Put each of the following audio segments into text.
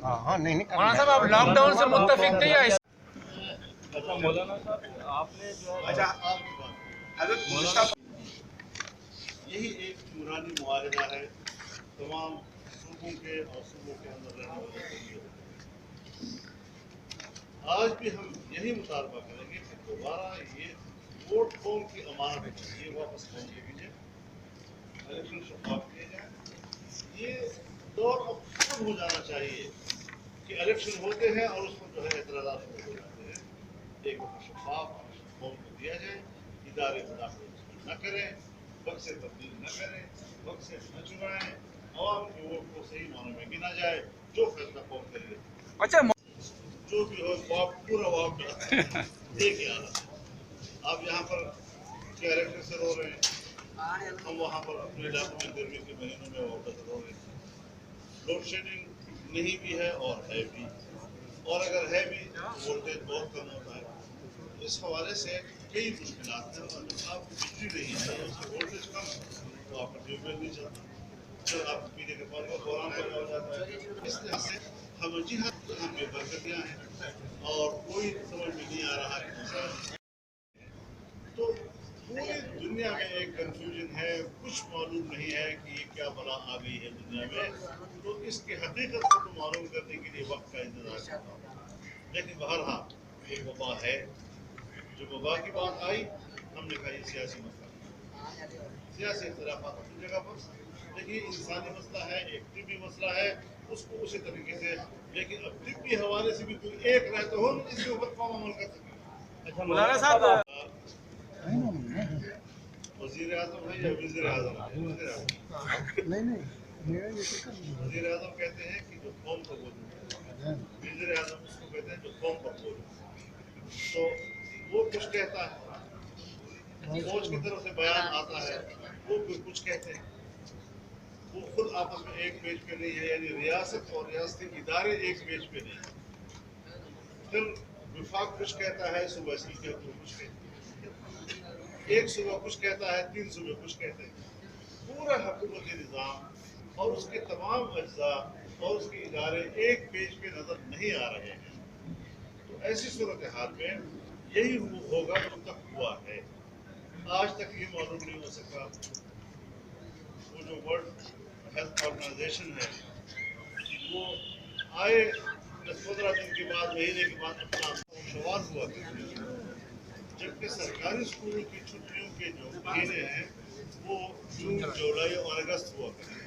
ہاں نہیں مولانا صاحب آپ لاک ڈاؤن سے متفق تھے یا اچھا مولانا صاحب آپ نے جو ہے یہی ایک عمرانی معاہدہ ہے تمام صوبوں کے اور صوبوں کے اندر رہنے والے قومیوں کا۔ آج بھی ہم یہی مطالبہ کریں گے کہ دوبارہ یہ ووٹ قوم کی امانت ہے، یہ واپس قوم کے پیچھے الیکشن شفاف کیے جائیں۔ یہ دور اب ختم ہو جانا چاہیے کہ الیکشن ہوتے ہیں اور اس پر جو ہے اعتراضات شروع ہو جاتے ہیں۔ ایک وقت شفاف قوم کو دیا جائے، ادارے مداخلت نہ کریں، وقت سے تبدیل نہ کریں، وقت سے نہ چنائیں، عوام کے ووٹ کو صحیح معنوں میں گنا جائے، جو فیصلہ قوم کرے اچھا جو بھی ہو پورا واپس دے کے آنا۔ آپ یہاں پر کیریکٹر سے رو رہے ہیں، ہم وہاں پر اپنے علاقوں میں گرمی کے مہینوں میں واپس رو رہے ہیں۔ لوڈ شیڈنگ نہیں بھی ہے اور ہے بھی، اور اگر ہے بھی وولٹیج بہت کم ہوتا ہے۔ اس حوالے سے کئی مشکلات ہیں، اور جب آپ کو بجلی نہیں ہے اس کی وولٹیج کم ہے تو آپ کا ٹیوب ویل نہیں چلتا، پھر آپ پینے کے پانی کا فوراً پیدا ہو جاتا ہے۔ اس طرح سے ہم جہاں بے برکتیاں ہیں اور کوئی سمجھ میں نہیں آ رہا کہ تو پوری دنیا میں ایک کنفیوژن ہے، کچھ معلوم نہیں ہے کہ یہ کیا بلا آ گئی ہے دنیا میں، تو اس کی حقیقت کو تو معلوم کرنے کے لیے وقت کا انتظار کرتا ہوں۔ لیکن بہرحال ایک وبا ہے، جو وبا کی بات آئی ہم نے کہا یہ سیاسی مسئلہ ہے، سیاسی اختلافات اپنی جگہ پر، لیکن یہ انسانی مسئلہ ہے، ایک طبی مسئلہ ہے، اس کو اسی طریقے سے، لیکن اب طبی حوالے سے بھی کوئی ایک رہتا ہو اس کے اوپر قوم عمل کر سکے۔ اچھا مولانا صاحب وزیر اعظم ہے یا وزیر اعظم ہے؟ وزیر اعظم کہتے ہیں کہ جو قوم کو بولے، وزیر اعظم اس کو کہتے ہیں جو قوم کو بولے۔ تو وہ کچھ کہتا ہے، فوج کی طرف سے بیان آتا ہے، وہ کچھ کہتے ہیں، وہ خود آپس میں ایک پیج پہ نہیں ہے، یعنی ریاست اور ریاستی ادارے ایک پیج پہ نہیں ہیں۔ پھر وفاق کچھ کہتا ہے، صوبہ اسمبلی کے حکومت کچھ کہتی ہے، ایک صوبہ کچھ کہتا ہے، 3 صوبے کچھ کہتے ہیں۔ پورا حکومتی نظام اور اس کے تمام اجزاء اور اس کے ادارے ایک پیج پہ نظر نہیں آ رہے ہیں۔ تو ایسی صورتحال میں یہی ہوگا جو تک ہوا ہے، آج تک یہ معلوم نہیں ہو سکا۔ وہ جو ورلڈ ہیلتھ آرگنائزیشن ہے وہ آئے 10-15 دن کے بعد، مہینے کے بعد اپنا شمار ہوا کرتے ہیں، جبکہ سرکاری اسکولوں کی چھٹیوں کے جو مہینے ہیں وہ جون، جولائی اور اگست ہوا کرتے ہیں۔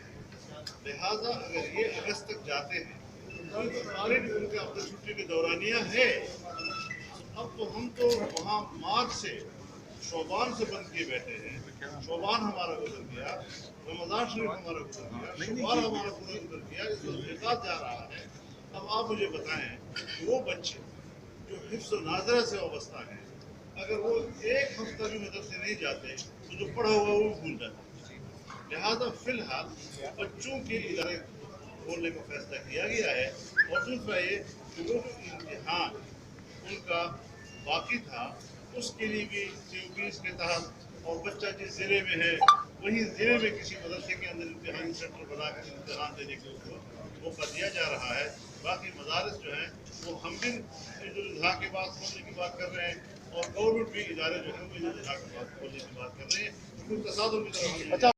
لہٰذا اگر یہ اگست تک جاتے ہیں تو آلریڈی ان کے اپنے چھٹی کے دورانیہ ہے۔ اب تو ہم تو وہاں مارچ سے شعبان سے بند کیے بیٹھے ہیں، شعبان ہمارا گزر گیا، رمضان شریف ہمارا گزر گیا، شوال ہمارا پورا گزر گیا، اس وقت زکوٰۃ جا رہا ہے۔ اب آپ مجھے بتائیں کہ وہ بچے جو حفظ و ناظرہ سے وابستہ ہیں، اگر وہ ایک ہفتہ بھی مدرسے نہیں جاتے تو جو پڑھا ہوا وہ بھول جاتے ہیں۔ لہٰذا فی الحال بچوں کے ادارے کھولنے کا فیصلہ کیا گیا ہے، اور دوسرا یہ کہ وہ جو امتحان ان کا باقی تھا اس کے لیے بھی CUPs کے تحت، اور بچہ جس ضلع میں ہے وہیں ضلع میں کسی مدرسے کے اندر امتحانی سینٹر بنا کر امتحان دینے کے اوپر موقع دیا جا رہا ہے۔ باقی مدارس جو ہیں وہ ہم بھی عید الاضحیٰ کے بعد کھولنے کی بات کر رہے ہیں، اور گورنمنٹ بھی ادارے جو ہیں وہ عید الاضحیٰ کے بعد کھولنے کی بات کر رہے ہیں، کوئی تصادم کی طرف